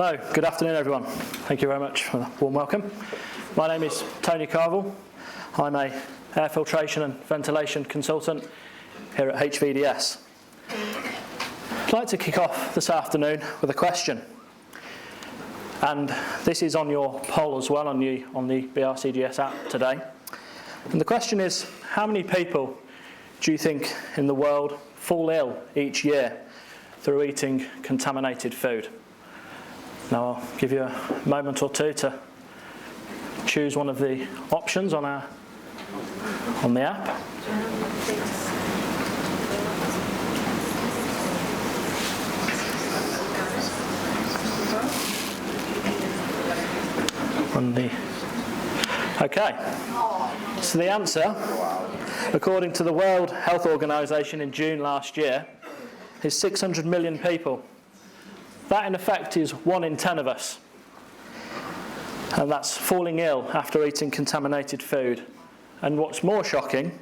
Hello, good afternoon everyone. Thank you very much for the warm welcome. My name is Tony Carvell. I'm a air filtration and ventilation consultant here at HVDS. I'd like to kick off this afternoon with a question. And this is on your poll as well on the BRCGS app today. And the question is, how many people do you think in the world fall ill each year through eating contaminated food? Now I'll give you a moment or two to choose one of the options on the app. Okay, so the answer, according to the World Health Organization in June last year, is 600 million people. That in effect is 1 in 10 of us. And that's falling ill after eating contaminated food. And what's more shocking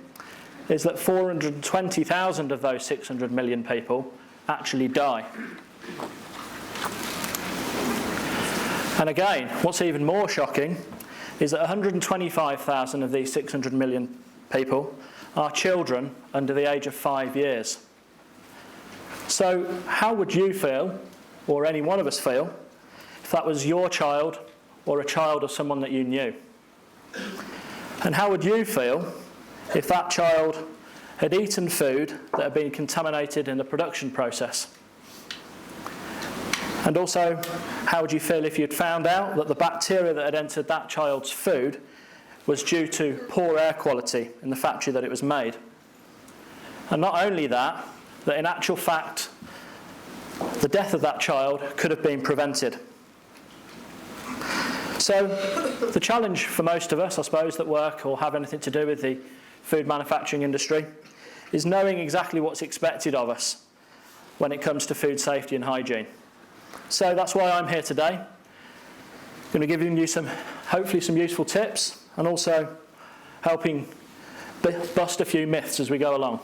is that 420,000 of those 600 million people actually die. And again, what's even more shocking is that 125,000 of these 600 million people are children under the age of 5 years. So how would you feel, or any one of us feel, if that was your child or a child of someone that you knew? And how would you feel if that child had eaten food that had been contaminated in the production process? And also, how would you feel if you'd found out that the bacteria that had entered that child's food was due to poor air quality in the factory that it was made? And not only that, that in actual fact, the death of that child could have been prevented. So the challenge for most of us, I suppose, that work or have anything to do with the food manufacturing industry is knowing exactly what's expected of us when it comes to food safety and hygiene. So that's why I'm here today. I'm going to give you hopefully some useful tips, and also helping bust a few myths as we go along.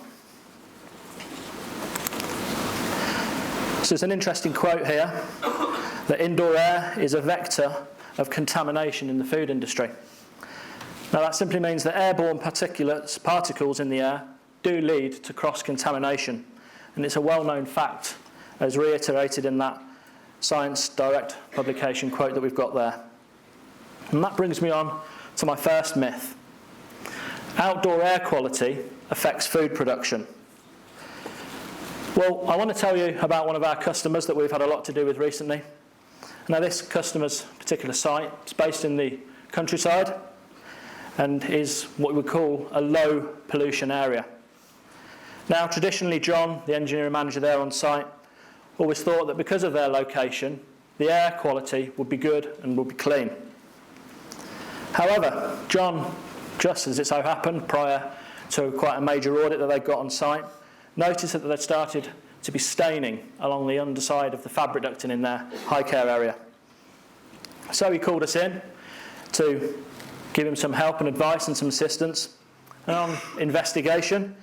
So there's an interesting quote here, that indoor air is a vector of contamination in the food industry. Now that simply means that airborne particles in the air do lead to cross-contamination, and it's a well-known fact, as reiterated in that Science Direct publication quote that we've got there. And that brings me on to my first myth. Outdoor air quality affects food production. Well, I want to tell you about one of our customers that we've had a lot to do with recently. Now this customer's particular site is based in the countryside and is what we would call a low pollution area. Now traditionally John, the engineering manager there on site, always thought that because of their location, the air quality would be good and would be clean. However, John, just as it so happened, prior to quite a major audit that they got on site, noticed that they'd started to be staining along the underside of the fabric ducting in their high care area. So he called us in to give him some help and advice and some assistance. And on investigation,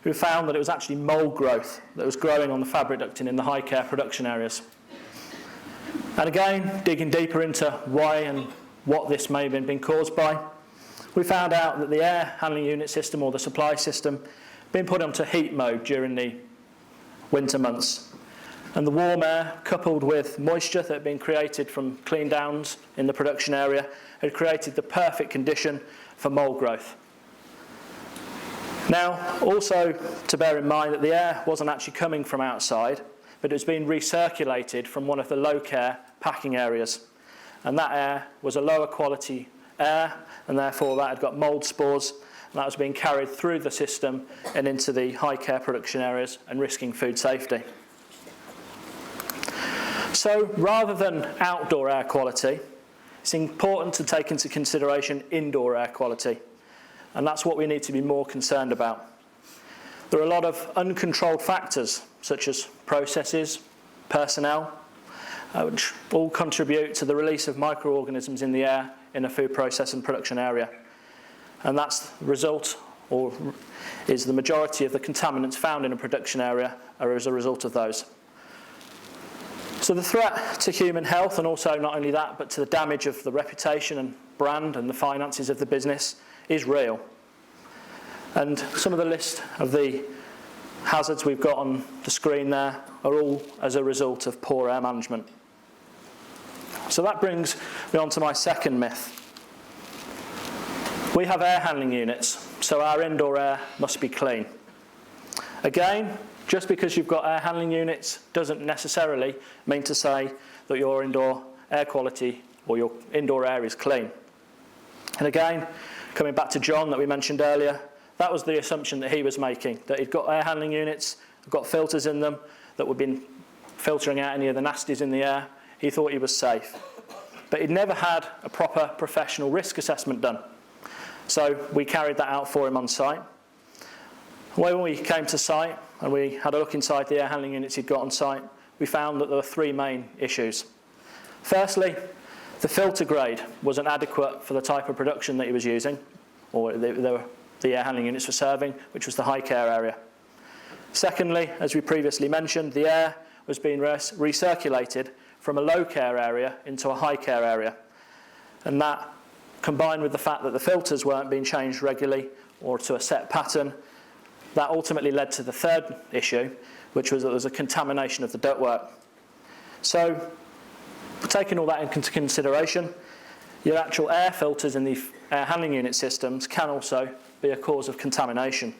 we found that it was actually mould growth that was growing on the fabric ducting in the high care production areas. And again, digging deeper into why and what this may have been caused by, we found out that the air handling unit system, or the supply system, been put onto heat mode during the winter months. And the warm air, coupled with moisture that had been created from clean downs in the production area, had created the perfect condition for mould growth. Now, also to bear in mind that the air wasn't actually coming from outside, but it was being recirculated from one of the low care packing areas. And that air was a lower quality air, and therefore that had got mould spores, and that was being carried through the system and into the high care production areas and risking food safety. So rather than outdoor air quality, it's important to take into consideration indoor air quality. And that's what we need to be more concerned about. There are a lot of uncontrolled factors, such as processes, personnel, which all contribute to the release of microorganisms in the air in a food process and production area. And that's the result, or is the majority of the contaminants found in a production area are as a result of those. So the threat to human health, and also not only that, but to the damage of the reputation and brand and the finances of the business, is real. And some of the list of the hazards we've got on the screen there are all as a result of poor air management. So that brings me on to my second myth. We have air handling units, so our indoor air must be clean. Again, just because you've got air handling units doesn't necessarily mean to say that your indoor air quality or your indoor air is clean. And again, coming back to John that we mentioned earlier, that was the assumption that he was making, that he'd got air handling units, got filters in them that would be filtering out any of the nasties in the air. He thought he was safe. But he'd never had a proper professional risk assessment done. So we carried that out for him on site. When we came to site and we had a look inside the air handling units he'd got on site, we found that there were three main issues. Firstly, the filter grade wasn't adequate for the type of production that he was using, or the air handling units were serving, which was the high care area. Secondly, as we previously mentioned, the air was being recirculated from a low care area into a high care area. And that, combined with the fact that the filters weren't being changed regularly or to a set pattern, that ultimately led to the third issue, which was that there was a contamination of the ductwork. So, taking all that into consideration, your actual air filters in the air handling unit systems can also be a cause of contamination.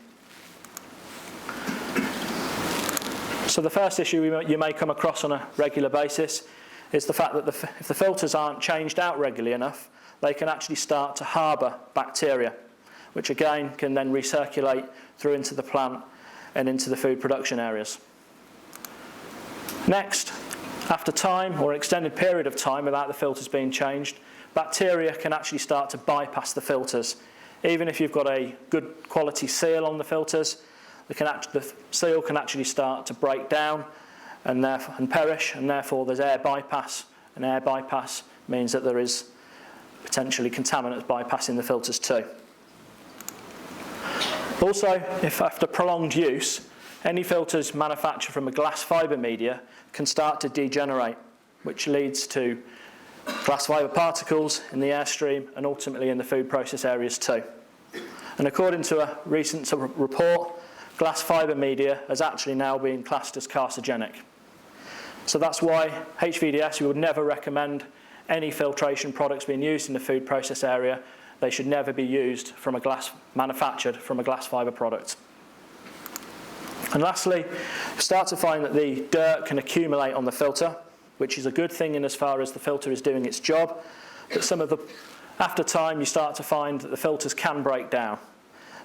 So the first issue you may come across on a regular basis is the fact that if the filters aren't changed out regularly enough, they can actually start to harbour bacteria, which again can then recirculate through into the plant and into the food production areas. Next, after time or an extended period of time without the filters being changed, bacteria can actually start to bypass the filters. Even if you've got a good quality seal on the filters, the seal can actually start to break down and perish, and therefore there's air bypass. And air bypass means that there is potentially contaminants bypassing the filters too. Also, if after prolonged use, any filters manufactured from a glass fibre media can start to degenerate, which leads to glass fibre particles in the airstream and ultimately in the food process areas too. And according to a recent report, glass fibre media has actually now been classed as carcinogenic. So that's why HVDS, we would never recommend any filtration products being used in the food process area. They should never be used from manufactured from a glass fibre product. And lastly, you start to find that the dirt can accumulate on the filter, which is a good thing in as far as the filter is doing its job. But after time, you start to find that the filters can break down.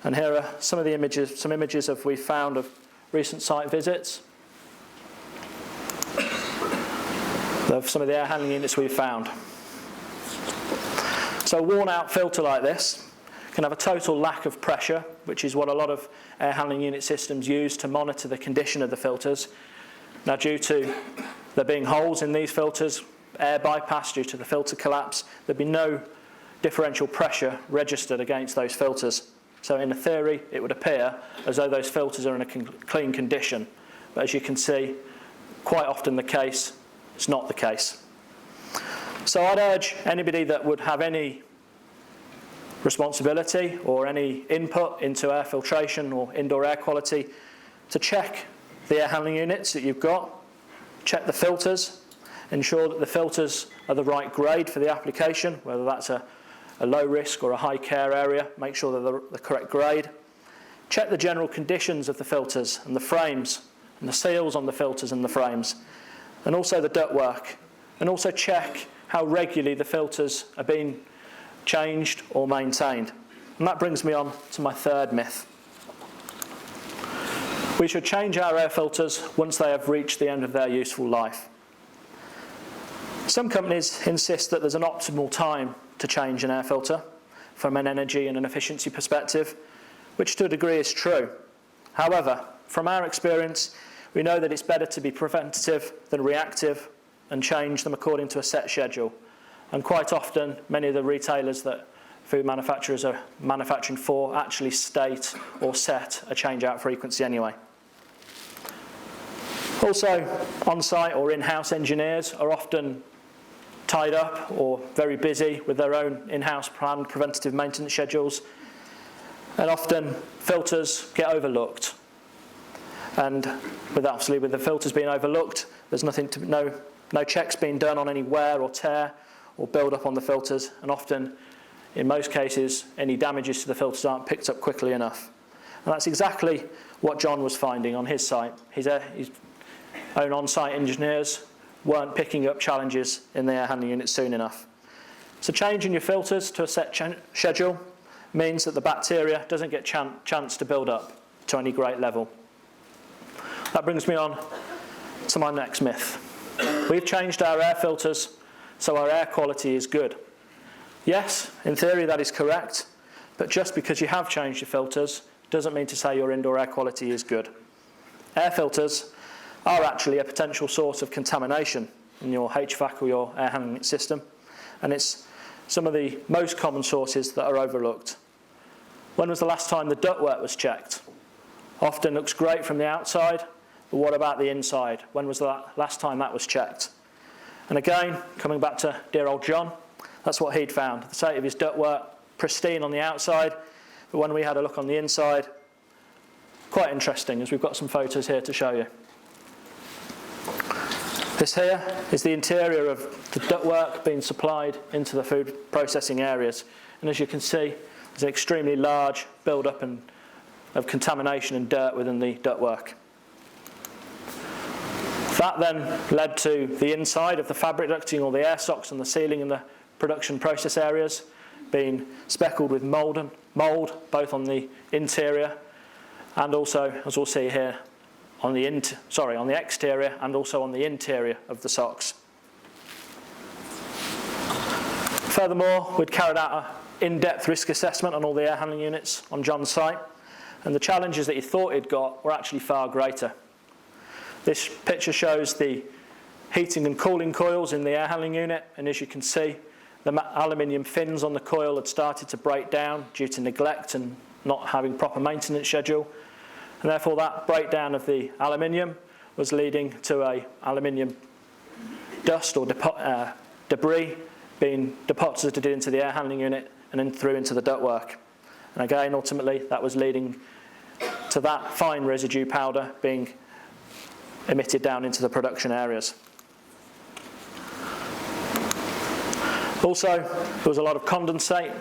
And here are some of the images, we've found of recent site visits. Of some of the air handling units we've found. So a worn out filter like this can have a total lack of pressure, which is what a lot of air handling unit systems use to monitor the condition of the filters. Now, due to there being holes in these filters, air bypass due to the filter collapse, there'd be no differential pressure registered against those filters. So in theory, it would appear as though those filters are in a clean condition. But as you can see, quite often the case, it's not the case. So I'd urge anybody that would have any responsibility or any input into air filtration or indoor air quality to check the air handling units that you've got, check the filters, ensure that the filters are the right grade for the application, whether that's a low risk or a high care area, make sure they're the correct grade. Check the general conditions of the filters and the frames and the seals on the filters and the frames, and also the ductwork, and also check how regularly the filters are being changed or maintained. And that brings me on to my third myth. We should change our air filters once they have reached the end of their useful life. Some companies insist that there's an optimal time to change an air filter from an energy and an efficiency perspective, which to a degree is true. However, from our experience, we know that it's better to be preventative than reactive and change them according to a set schedule. And quite often, many of the retailers that food manufacturers are manufacturing for actually state or set a change-out frequency anyway. Also, on-site or in-house engineers are often tied up or very busy with their own in-house planned preventative maintenance schedules, and often filters get overlooked. And obviously with the filters being overlooked, there's no checks being done on any wear or tear or build up on the filters, and often, in most cases, any damages to the filters aren't picked up quickly enough. And that's exactly what John was finding on his site. His own on-site engineers weren't picking up challenges in the air handling unit soon enough. So changing your filters to a set schedule means that the bacteria doesn't get chance to build up to any great level. That brings me on to my next myth. We've changed our air filters so our air quality is good. Yes, in theory that is correct, but just because you have changed your filters doesn't mean to say your indoor air quality is good. Air filters are actually a potential source of contamination in your HVAC or your air handling system, and it's some of the most common sources that are overlooked. When was the last time the ductwork was checked? Often looks great from the outside, but what about the inside? When was the last time that was checked? And again, coming back to dear old John, that's what he'd found. The state of his ductwork, pristine on the outside, but when we had a look on the inside, quite interesting, as we've got some photos here to show you. This here is the interior of the ductwork being supplied into the food processing areas. And as you can see, there's an extremely large build-up of contamination and dirt within the ductwork. That then led to the inside of the fabric ducting or the air socks on the ceiling in the production process areas being speckled with mould, both on the interior and also, as we'll see here, on the exterior and also on the interior of the socks. Furthermore, we'd carried out an in-depth risk assessment on all the air handling units on John's site, and the challenges that he thought he'd got were actually far greater. This picture shows the heating and cooling coils in the air handling unit, and as you can see, the aluminium fins on the coil had started to break down due to neglect and not having proper maintenance schedule. And therefore that breakdown of the aluminium was leading to a aluminium dust or debris being deposited into the air handling unit and then through into the ductwork. And again, ultimately, that was leading to that fine residue powder being emitted down into the production areas. Also, there was a lot of condensate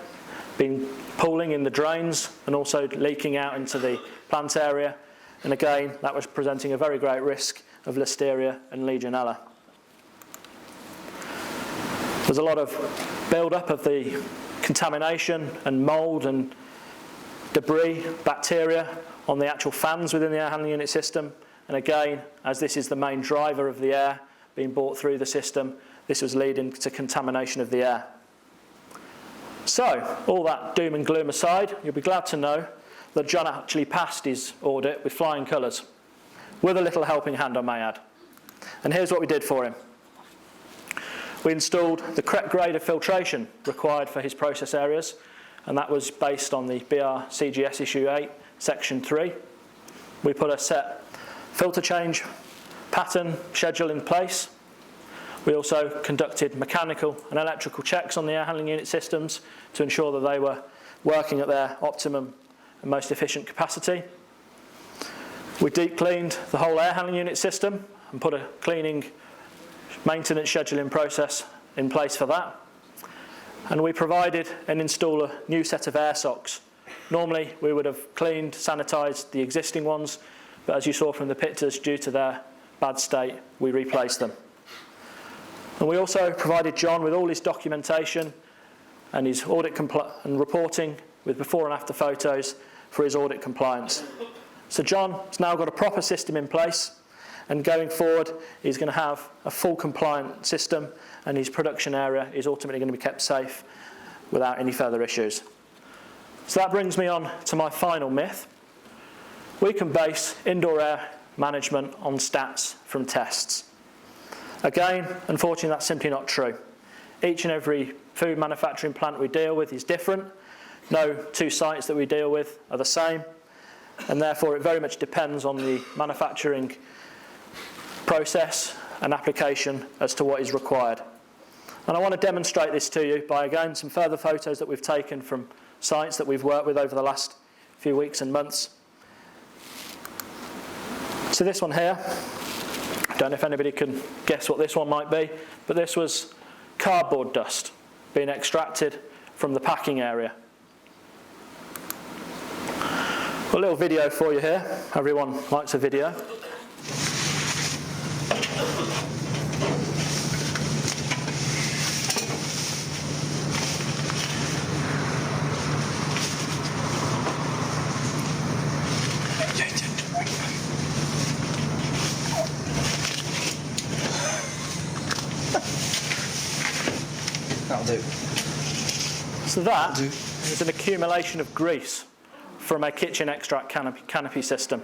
being pooling in the drains and also leaking out into the plant area. And again, that was presenting a very great risk of Listeria and Legionella. There's a lot of build-up of the contamination and mould and debris, bacteria on the actual fans within the air handling unit system. And again, as this is the main driver of the air being brought through the system, this was leading to contamination of the air. So, all that doom and gloom aside, you'll be glad to know that John actually passed his audit with flying colours, with a little helping hand, I may add. And here's what we did for him. We installed the correct grade of filtration required for his process areas, and that was based on the BR CGS issue 8, section 3. We put a set filter change pattern schedule in place. We also conducted mechanical and electrical checks on the air handling unit systems to ensure that they were working at their optimum and most efficient capacity. We deep cleaned the whole air handling unit system and put a cleaning maintenance scheduling process in place for that. And we provided and installed a new set of air socks. Normally we would have cleaned, sanitised the existing ones, but as you saw from the pictures, due to their bad state, we replaced them. And we also provided John with all his documentation and his audit and reporting with before and after photos for his audit compliance. So John has now got a proper system in place, and going forward he's going to have a full compliant system, and his production area is ultimately going to be kept safe without any further issues. So that brings me on to my final myth. We can base indoor air management on stats from tests. Again, unfortunately, that's simply not true. Each and every food manufacturing plant we deal with is different. No two sites that we deal with are the same, and therefore it very much depends on the manufacturing process and application as to what is required. And I want to demonstrate this to you by, again, some further photos that we've taken from sites that we've worked with over the last few weeks and months. So this one here, I don't know if anybody can guess what this one might be, but this was cardboard dust being extracted from the packing area. A little video for you here. Everyone likes a video. That'll do. So that is an accumulation of grease from a kitchen extract canopy system.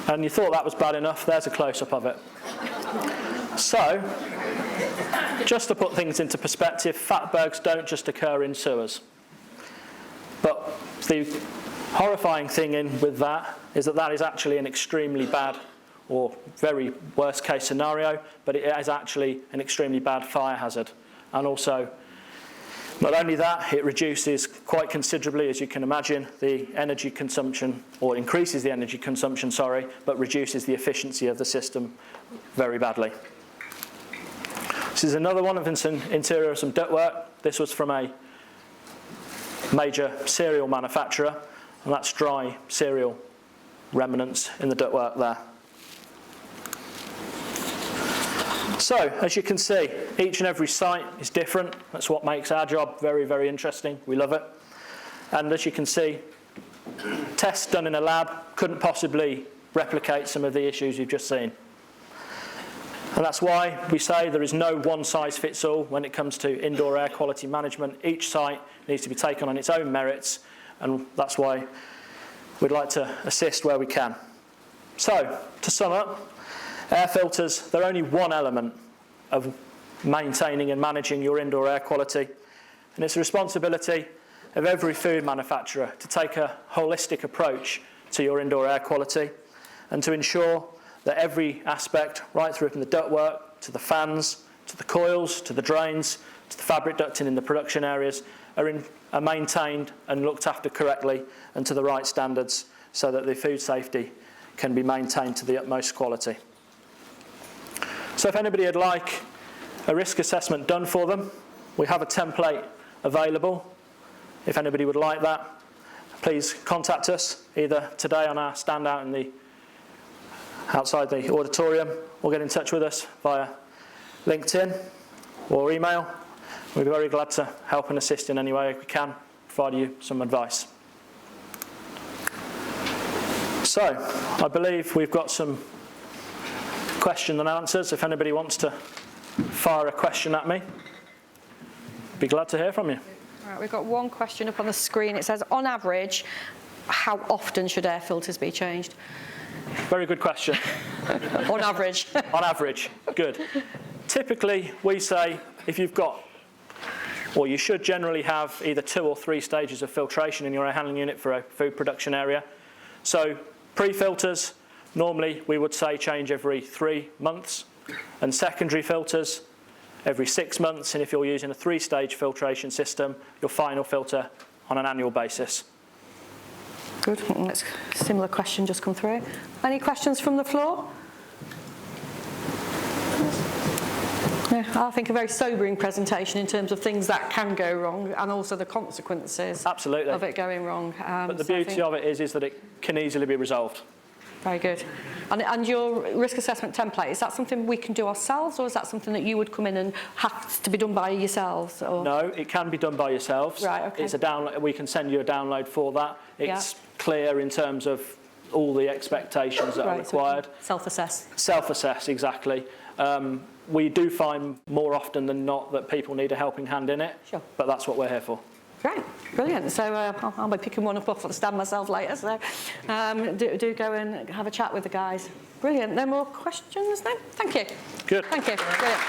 And you thought that was bad enough, there's a close-up of it. So, just to put things into perspective, fatbergs don't just occur in sewers. But the horrifying thing with that is actually an extremely bad, or very worst case scenario, but it is actually an extremely bad fire hazard. And also, not only that, it reduces quite considerably, as you can imagine, the energy consumption, or increases the energy consumption, sorry, but reduces the efficiency of the system very badly. This is another one of interior of some ductwork. This was from a major cereal manufacturer, and that's dry cereal remnants in the ductwork there. So, as you can see, each and every site is different. That's what makes our job very, very interesting. We love it. And as you can see, tests done in a lab couldn't possibly replicate some of the issues you've just seen. And that's why we say there is no one-size-fits-all when it comes to indoor air quality management. Each site needs to be taken on its own merits, and that's why we'd like to assist where we can. So, to sum up, air filters, they're only one element of maintaining and managing your indoor air quality. And it's the responsibility of every food manufacturer to take a holistic approach to your indoor air quality and to ensure that every aspect, right through from the ductwork to the fans, to the coils, to the drains, to the fabric ducting in the production areas, are maintained and looked after correctly and to the right standards so that the food safety can be maintained to the utmost quality. So if anybody would like a risk assessment done for them, we have a template available. If anybody would like that, please contact us either today on our stand out outside the auditorium, or get in touch with us via LinkedIn or email. We'd be very glad to help and assist in any way we can, provide you some advice. So, I believe we've got some question and answers. If anybody wants to fire a question at me, be glad to hear from you. All right, we've got one question up on the screen. It says, on average, how often should air filters be changed? Very good question. On average. On average, good. Typically, we say if you've got, or you should generally have either 2 or 3 stages of filtration in your air handling unit for a food production area. So pre-filters, normally we would say change every 3 months, and secondary filters every 6 months, and if you're using a 3-stage filtration system, your final filter on an annual basis. Good. That's a similar question just come through. Any questions from the floor? No, I think a very sobering presentation in terms of things that can go wrong and also the consequences Absolutely. Of it going wrong. But the beauty of it is that it can easily be resolved. Very good. And your risk assessment template, is that something we can do ourselves, or is that something that you would come in and have to be done by yourselves? Or? No, it can be done by yourselves. Right, okay. It's a download. We can send you a download for that. It's clear in terms of all the expectations that are required. So self-assess. Self-assess, exactly. We do find more often than not that people need a helping hand in it, Sure. But that's what we're here for. Great, brilliant. So I'll be picking one up off the stand myself later. So do go and have a chat with the guys. Brilliant. No more questions then? Thank you. Good. Thank you. Brilliant.